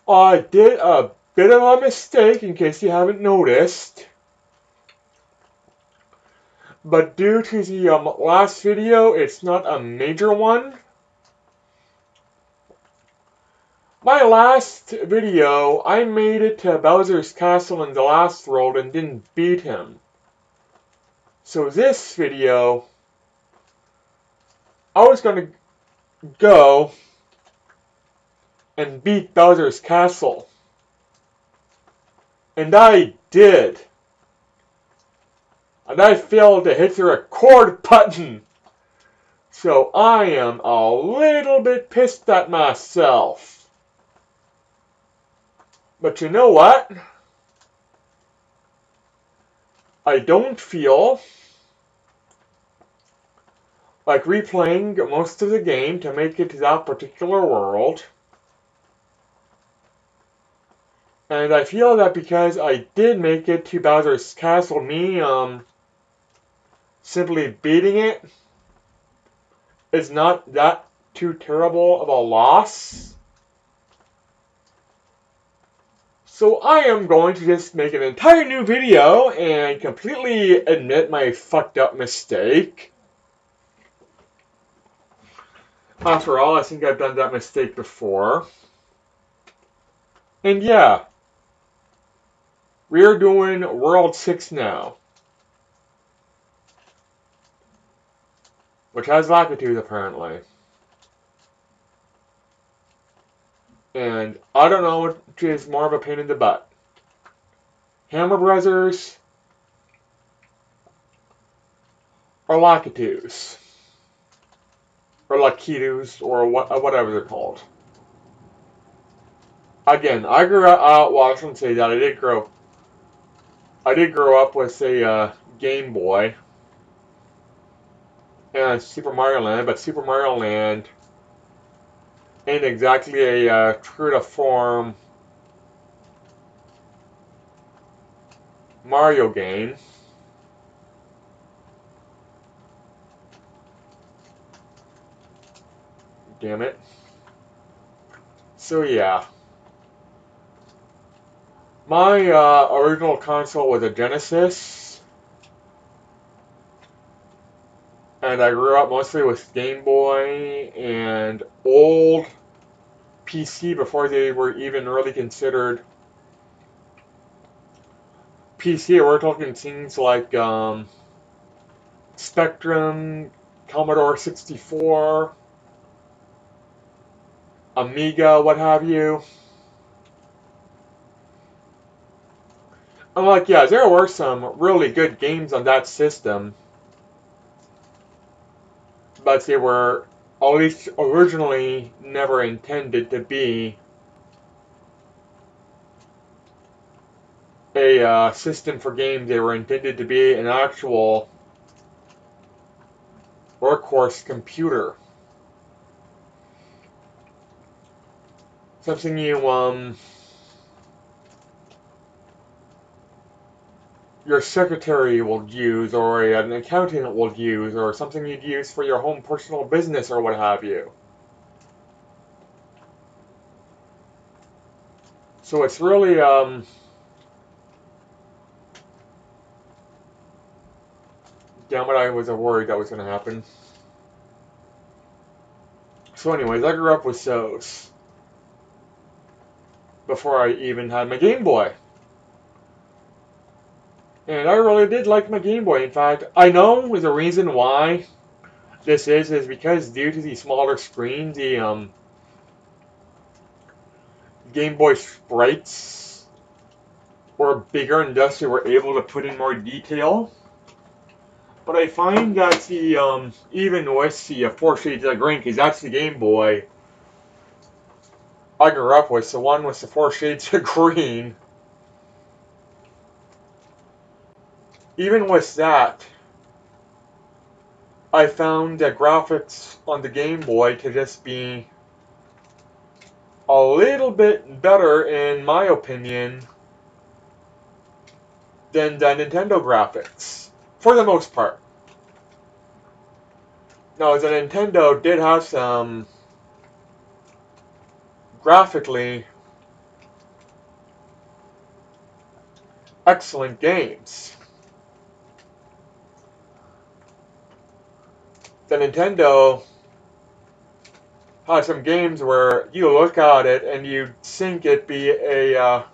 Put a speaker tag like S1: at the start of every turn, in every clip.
S1: I did a bit of a mistake in case you haven't noticed. But due to the last video, it's not a major one. My last video, I made it to Bowser's Castle in the last world and didn't beat him. So this video, I was going to go and beat Bowser's Castle. And I did. And I failed to hit the record button. So I am a little bit pissed at myself. But you know what? I don't feel like replaying most of the game to make it to that particular world. And I feel that because I did make it to Bowser's Castle, me simply beating it is not that too terrible of a loss. So I am going to just make an entire new video and completely admit my fucked up mistake. After all, I think I've done that mistake before. And yeah, we're doing World 6 now. Which has Lakitus apparently. And I don't know which is more of a pain in the butt. Hammer Brothers or Lakitus. Or Lakitus, or whatever they're called. Again, I grew up, well, I shouldn't say that, I did grow up with a Game Boy and Super Mario Land, but Super Mario Land ain't exactly a true to form Mario game. Damn it. So yeah. My original console was a Genesis. And I grew up mostly with Game Boy and old PC before they were even really considered PC. We're talking things like Spectrum, Commodore 64, Amiga, what have you. I'm like, yeah, there were some really good games on that system, but they were, at least originally, never intended to be a system for games. They were intended to be an actual workhorse computer. Something your secretary will use, or an accountant will use, or something you'd use for your home personal business, or what have you. So it's really, damn it, I was worried that was going to happen. So anyways, I grew up with those before I even had my Game Boy. And I really did like my Game Boy. In fact, I know the reason why this is because due to the smaller screen, the Game Boy sprites were bigger and thus they were able to put in more detail. But I find that the even with the 4 Shades of Green, because that's the Game Boy I grew up with, the one with the 4 Shades of Green, even with that, I found the graphics on the Game Boy to just be a little bit better, in my opinion, than the Nintendo graphics, for the most part. Now, the Nintendo did have some graphically excellent games. The Nintendo has some games where you look at it and you think it'd be a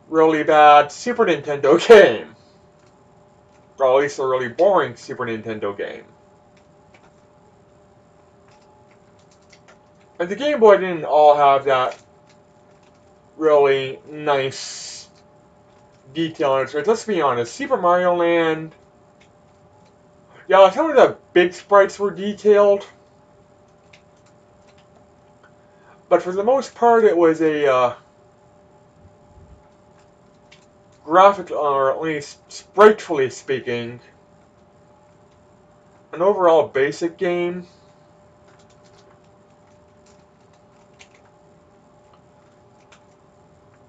S1: really bad Super Nintendo game. Or at least a really boring Super Nintendo game. And the Game Boy didn't all have that really nice detail on it. So let's be honest, Super Mario Land, yeah, some of the big sprites were detailed, but for the most part it was a graphic, or at least spritefully speaking, an overall basic game.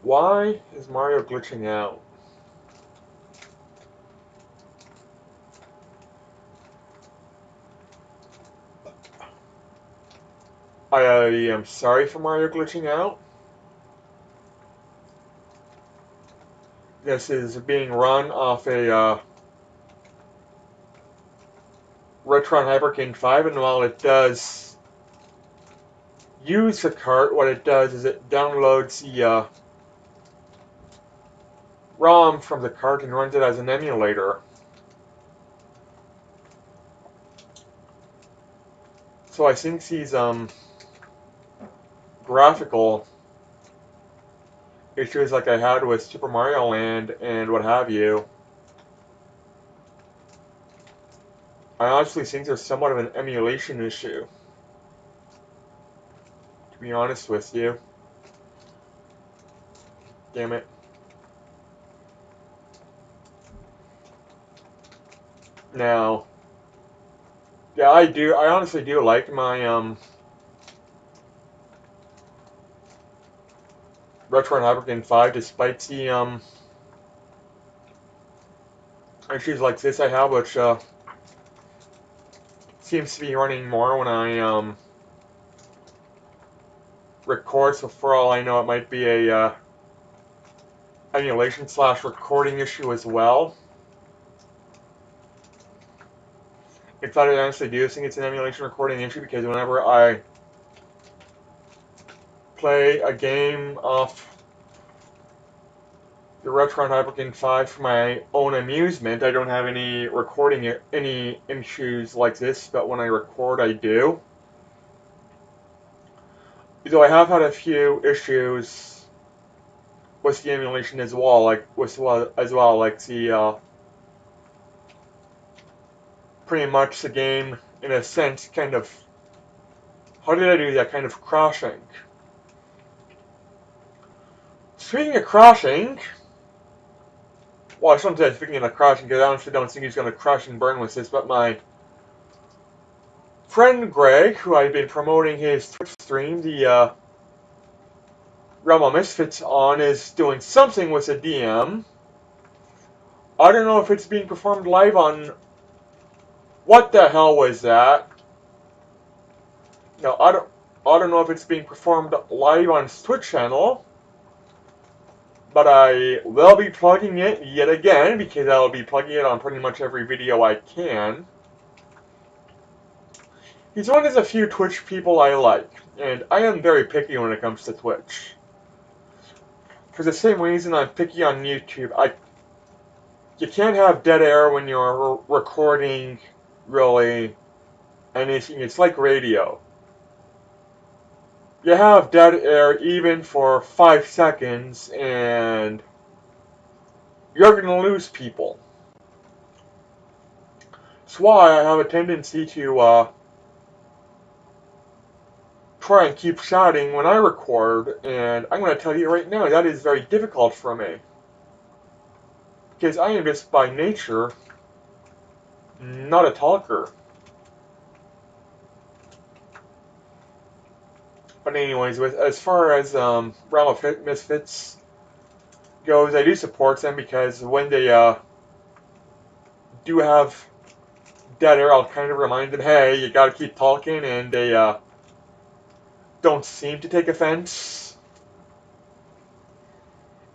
S1: Why is Mario glitching out? I am sorry for Mario glitching out. This is being run off a Retron Hyper King 5, and while it does use the cart, what it does is it downloads the ROM from the cart and runs it as an emulator. So I think these graphical issues like I had with Super Mario Land and what have you, I honestly think there's somewhat of an emulation issue, to be honest with you. Damn it. Now, yeah, I honestly do like my Retron Hyper King 5, despite the issues like this I have, which seems to be running more when I record, so for all I know it might be a emulation / recording issue as well. In fact, I honestly do think it's an emulation recording issue, because whenever I play a game off the Retron Hyper King 5 for my own amusement, I don't have any recording any issues like this, but when I record I do. Though I have had a few issues with the emulation as well, like the pretty much the game in a sense kind of, how did I do that, kind of crashing. Speaking of crashing, well, I shouldn't say speaking of crashing, because I honestly don't think he's going to crash and burn with this, but my friend Greg, who I've been promoting his Twitch stream, the Realm of Misfits on, is doing something with a DM. I don't know if it's being performed live on... What the hell was that? No, I don't know if it's being performed live on his Twitch channel, but I will be plugging it yet again, because I will be plugging it on pretty much every video I can. He's one of the few Twitch people I like, and I am very picky when it comes to Twitch. For the same reason I'm picky on YouTube. You can't have dead air when you're recording, really, anything. It's like radio. You have dead air even for 5 seconds, and you're going to lose people. That's why I have a tendency to try and keep shouting when I record, and I'm going to tell you right now, that is very difficult for me. Because I am just by nature not a talker. But anyways, as far as Realm of Misfits goes, I do support them, because when they do have dead air, I'll kind of remind them, hey, you gotta keep talking, and they don't seem to take offense.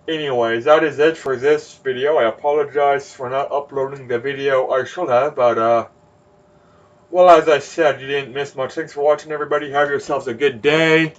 S1: anyways, that is it for this video. I apologize for not uploading the video I should have, but, well, as I said, you didn't miss much. Thanks for watching, everybody. Have yourselves a good day.